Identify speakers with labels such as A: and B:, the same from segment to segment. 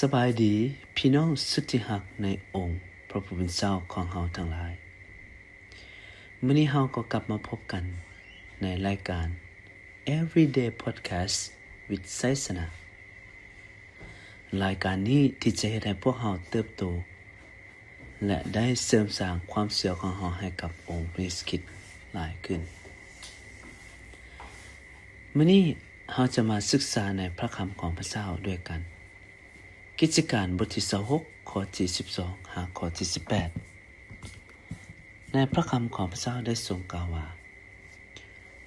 A: สบายดีพี่น้องสุดที่หักในองค์พระผู้เป็นเจ้าของเฮาทั้งหลายมื้อนี้เฮาก็กลับมาพบกันในรายการ Everyday Podcast with ไสสนะรายการนี้ที่จะเฮ็ดให้พวกเฮาเติบโตและได้เสริมสร้างความเชื่อของเฮาให้กับองค์พระคริสต์หลายขึ้นมื้อนี้เฮาจะมาศึกษาในพระคำของพระเจ้าด้วยกันกิจการบทที่26ข้อที่12หาข้อที่18ในพระคำของพระเจ้าได้ทรงกล่าวว่า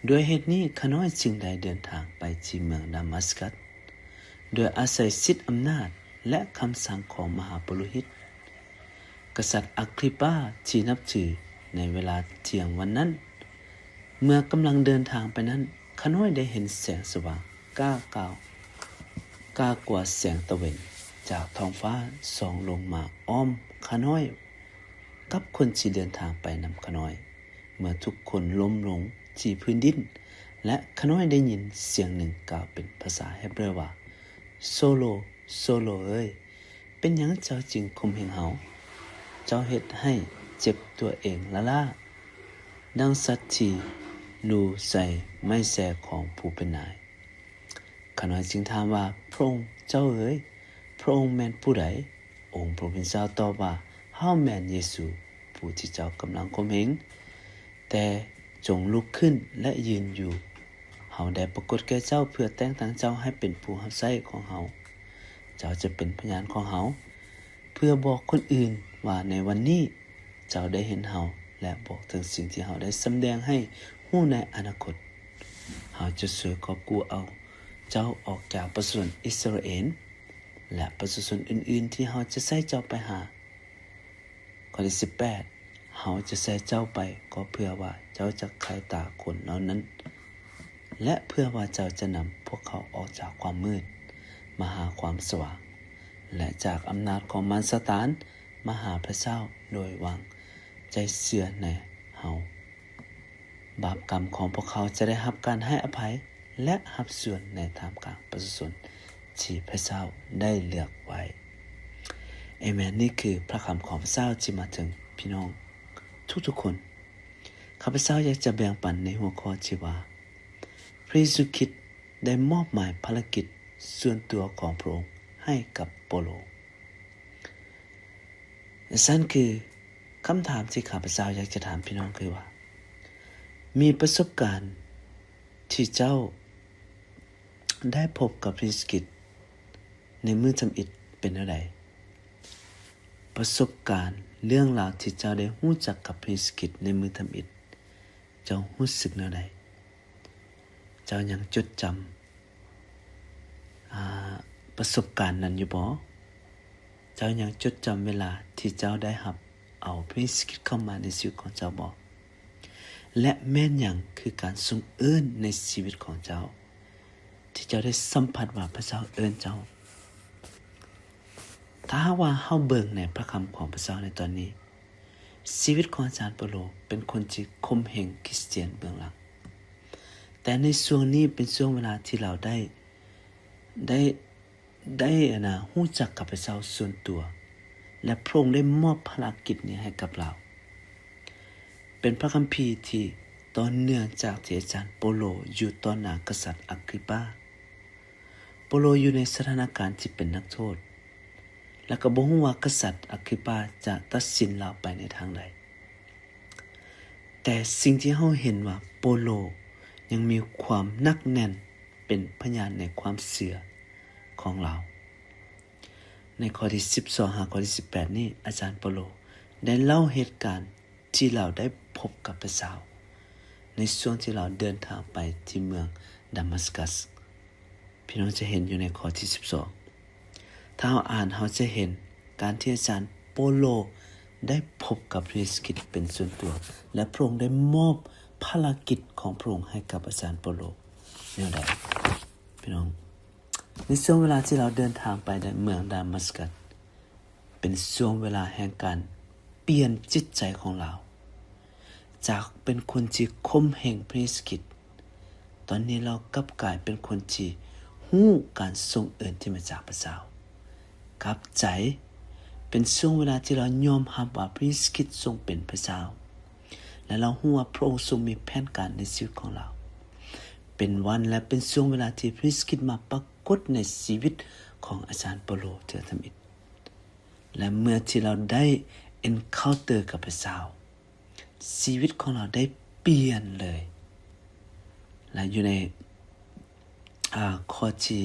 A: ด้วยเหตุนี้ข้าน้อยจึงได้เดินทางไปที่เมืองดามัสกัสโดยอาศัยสิทธิอำนาจและคำสั่งของมหาปุโรหิตกษัตริย์อักริปาที่นับถือในเวลาเที่ยงวันนั้นเมื่อกำลังเดินทางไปนั้นข้าน้อยได้เห็นแสงสว่างกว่าแสงตะเวนจากท้องฟ้าส่องลงมาอ้อมข้าน้อยกับคนที่เดินทางไปนำข้าน้อยเมื่อทุกคนล้มลงที่พื้นดินและข้าน้อยได้ยินเสียงหนึ่งกล่าวเป็นภาษาเฮบเรว่าโซโลเอ้ยเป็นหยังเจ้าจึงข่มเหงเฮาเจ้าเฮ็ดให้เจ็บตัวเองละล่าดังสัตว์ที่ลูใส่ไม้แสของผู้เป็นนายข้าน้อยจึงถามว่าพระองค์เจ้าเอ๋ยพระองค์แม่นผู้ใดองค์พระผู้เป็นเจ้าตอบว่าเฮาแม่นเยซูผู้ที่เจ้ากำลังข่มเหงแต่จงลุกขึ้นและยืนอยู่เฮาได้ปรากฏแก่เจ้าเพื่อแต่งตั้งเจ้าให้เป็นผู้รับใช้ของเฮาเจ้าจะเป็นพยานของเฮาเพื่อบอกคนอื่นว่าในวันนี้เจ้าได้เห็นเฮาและบอกถึงสิ่งที่เฮาได้สำแดงให้ฮู้ในอนาคตเฮาจะช่วยกอบกู้เอาเจ้าออกจากประชาชนอิสราเอลและประชาชนอื่นๆที่เฮาจะใส่เจ้าไปหาข้อที่18เฮาจะใส่เจ้าไปก็เพื่อว่าเจ้าจะไขตาคนเหล่านั้นและเพื่อว่าเจ้าจะนำพวกเขาออกจากความมืดมาหาความสว่างและจากอำนาจของมารซาตานมาหาพระเจ้าโดยวางใจเชื่อในเฮาบาปกรรมของพวกเขาจะได้รับการให้อภัยและรับส่วนในท่ามกลางประชาชนที่พระเจ้าได้เลือกไว้เอเมนนี่คือพระคำของพระเจ้าที่มาถึงพี่น้องทุกๆคนข้าพเจ้าอยากจะแบ่งปันในหัวข้อที่ว่าพระเยซูคริสต์ได้มอบหมายภารกิจส่วนตัวของพระองค์ให้กับเปโลนั่นคือคำถามที่ข้าพเจ้าอยากจะถามพี่น้องคือว่ามีประสบการณ์ที่เจ้าได้พบกับพระเยซูคริสต์ในมื้อทำอิฐเป็นเท่าใดประสบการณ์เรื่องราวที่เจ้าได้รู้จักกับพระเยซูคริสต์ในมื้อทำอิฐเจ้ารู้สึกแนวใดเจ้ายังจดจำประสบการณ์นั้นอยู่บ่เจ้ายังจดจำเวลาที่เจ้าได้รับเอาพระเยซูคริสต์เข้ามาในชีวิตของเจ้าบ่และแม่นหยังคือการทรงเอิ้นในชีวิตของเจ้าที่เจ้าได้สัมผัสว่าพระเจ้าเอิ้นเจ้าถ้าว่าเฮาเบิ่งในพระคำของพระเจ้าในตอนนี้ชีวิตของอาจารย์เปโลเป็นคนที่ข่มเหงคริสเตียนเบื้องหลังแต่ในช่วงนี้เป็นช่วงเวลาที่เราได้รู้จักกับพระเจ้าส่วนตัวและพระองค์ได้มอบภารกิจนี้ให้กับเราเป็นพระคัมภีร์ที่ตอนเนื่องจากที่อาจารย์เปโลอยู่ต่อหน้ากษัตริย์อักริปาเปโลอยู่ในสถานการณ์ที่เป็นนักโทษและก็บ่ฮู้ว่ากษัตริย์อักริปาจะตัดสินเราไปในทางใดแต่สิ่งที่เฮาเห็นว่าเปโลยังมีความหนักแน่นเป็นพยานในความเชื่อของเราในข้อที่12หาข้อที่18นี้อาจารย์เปโลได้เล่าเหตุการณ์ที่เราได้พบกับพระเจ้าในช่วงที่เราเดินทางไปที่เมืองดามัสกัสพี่น้องจะเห็นอยู่ในข้อที่12ถ้าเราอ่านเราจะเห็นการที่อาจารย์เปโลได้พบกับพระเยซูคริสต์เป็นส่วนตัวและพระองค์ได้มอบภารกิจของพระองค์ให้กับอาจารย์เปโลแนวใดพี่น้องในช่วงเวลาที่เราเดินทางไปในเมืองดามัสกัสเป็นช่วงเวลาแห่งการเปลี่ยนจิตใจของเราจากเป็นคนที่ข่มเหงพระเยซูคริสต์ตอนนี้เรากลับกลายเป็นคนที่ฮู้การทรงเอิ้นที่มาจากพระเจ้า กลับใจเป็นช่วงเวลาที่เรายอมรับว่าพระเยซูคริสต์ทรงเป็นพระเจ้าและเรารู้ว่าพระองค์ทรงมีแผนการในชีวิตของเราเป็นวันและเป็นช่วงเวลาที่พระเยซูคริสต์มาปรากฏในชีวิตของอาจารย์เปาโลเถื่อธรรมิตรและเมื่อที่เราได้ encounter กับพระเจ้าชีวิตของเราได้เปลี่ยนเลยและอยู่ในข้อที่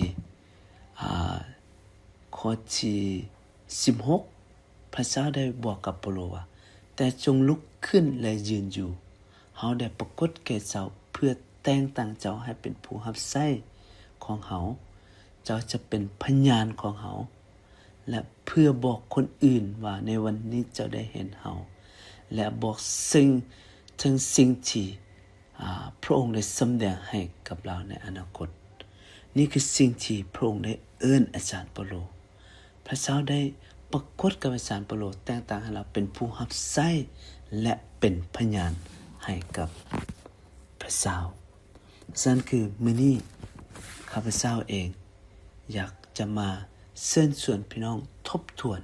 A: 16พระเจ้าได้บอกกับเปาโลว่าแต่จงลุกขึ้นและยืนอยู่เฮาได้ปรากฏแก่เจ้าเพื่อแต่งตั้งเจ้าให้เป็นผู้รับใช้ของเฮาเจ้าจะเป็นพยานของเฮาและเพื่อบอกคนอื่นว่าในวันนี้เจ้าได้เห็นเฮาและบอกสิ่งที่พระองค์ได้สำแดงให้กับเราในอนาคตนี่คือสิ่งที่พระองค์ได้เอิ้นอาจารย์เปาโลพระเจ้าได้ปรากฏกับอาจารย์เปาโลแต่งตั้งให้เราเป็นผู้รับใช้และเป็นพยานให้กับพระเจ้าฉะนั้นคือมื้อนี้ข้าพเจ้าเองอยากจะมาเชิญชวนพี่น้องทบทวน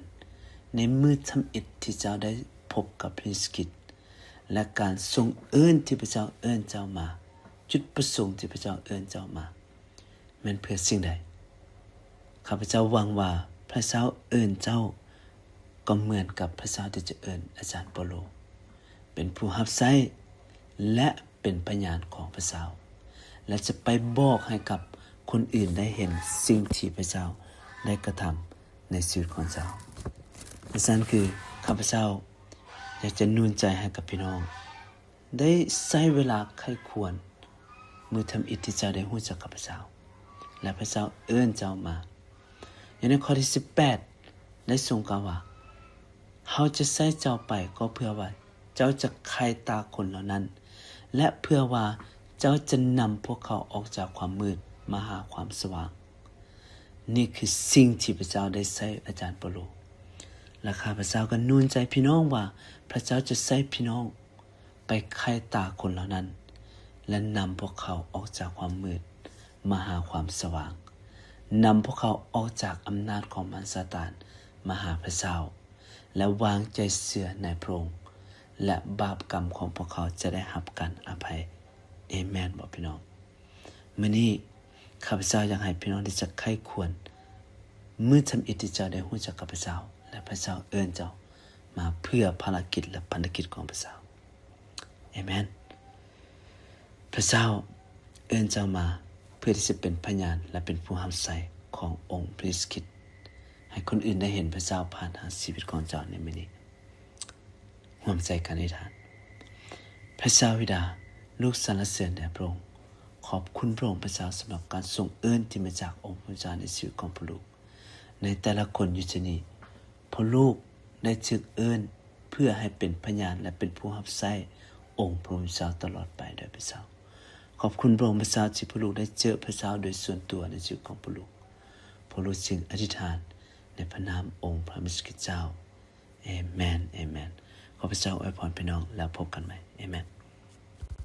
A: ในมื้อทำอิฐที่เจ้าได้พบกับพระเยซูคริสต์และการทรงเอิ้นที่พระเจ้าเอิ้นเจ้ามาจุดประสงค์ที่พระเจ้าเอิ้นเจ้ามาแม่นเพื่อสิ่งใดข้าพเจ้าหวังว่าพระเจ้าเอิ้นเจ้าก็เหมือนกับพระเจ้าที่จะเอิ้นอาจารย์เปาโลเป็นผู้รับใช้และเป็นพยานของพระเจ้าและจะไปบอกให้กับคนอื่นได้เห็นสิ่งที่พระเจ้าได้กระทำในชีวิตของเจ้าดังนั้นคือข้าพเจ้าอยากจะนูนใจให้กับพี่น้องได้ใช้เวลาใคร่ควรมือทำอิทธิเจ้าได้รู้จักกับพระเจ้าและพระเจ้าเอิ้นเจ้ามาอย่างในข้อที่18ได้ทรงกล่าวว่าเฮาจะใช้เจ้าไปก็เพื่อว่าเจ้าจะไขตาคนเหล่านั้นและเพื่อว่าเจ้าจะนำพวกเขาออกจากความมืดมาหาความสว่างนี่คือสิ่งที่พระเจ้าได้ใช้อาจารย์เปาโลและข้าพเจ้าก็นูนใจพี่น้องว่าพระเจ้าจะใช้พี่น้องไปไขตาคนเหล่านั้นและนำพวกเขาออกจากความมืดมาหาความสว่างนำพวกเขาออกจากอำนาจของมารซาตานมาหาพระเจ้าและวางใจเชื่อในพระองค์และบาปกรรมของพวกเขาจะได้รับการอภัยเอเมนบอกพี่น้องมื้อนี้ข้าพเจ้าอยากให้พี่น้องได้จะไข้ควรมื้อทำอิทธิเจ้าได้รู้จักกับพระเจ้าและพระเจ้าเอิ้นเจ้ามาเพื่อภารกิจและพันธกิจของพระเจ้าเอเมนพระเจ้าเอิ้นเจ้ามาเพื่อที่จะเป็นพยานและเป็นผู้รับใช้ขององค์พระเยซูคริสต์ให้คนอื่นได้เห็นพระเจ้าผ่านทางชีวิตของเจ้าในมื้อนี้ร่วมใจกันอธิษฐานพระเจ้าบิดาลูกสรรเสริญแด่พระองค์ขอบคุณพระองค์พระเจ้าสำหรับการทรงเอิ้นที่มาจากองค์พระเจ้าในชีวิตของพระลูกในแต่ละคนอยู่ที่นี่พระลูกได้ถูกเอิ้นเพื่อให้เป็นพยานและเป็นผู้รับใช้องค์พระผู้เป็นเจ้าตลอดไปโดยพระเจ้าขอบคุณพระองค์พระเจ้าที่พระลูกได้เจอพระเจ้าโดยส่วนตัวในชีวิตของพระลูกจึงอธิษฐานในพระนามองค์พระมิสกิเจ้าเอเมนเอเมนขอพระเจ้าอวยพรพี่น้องแล้วพบกันใหม่เอเมน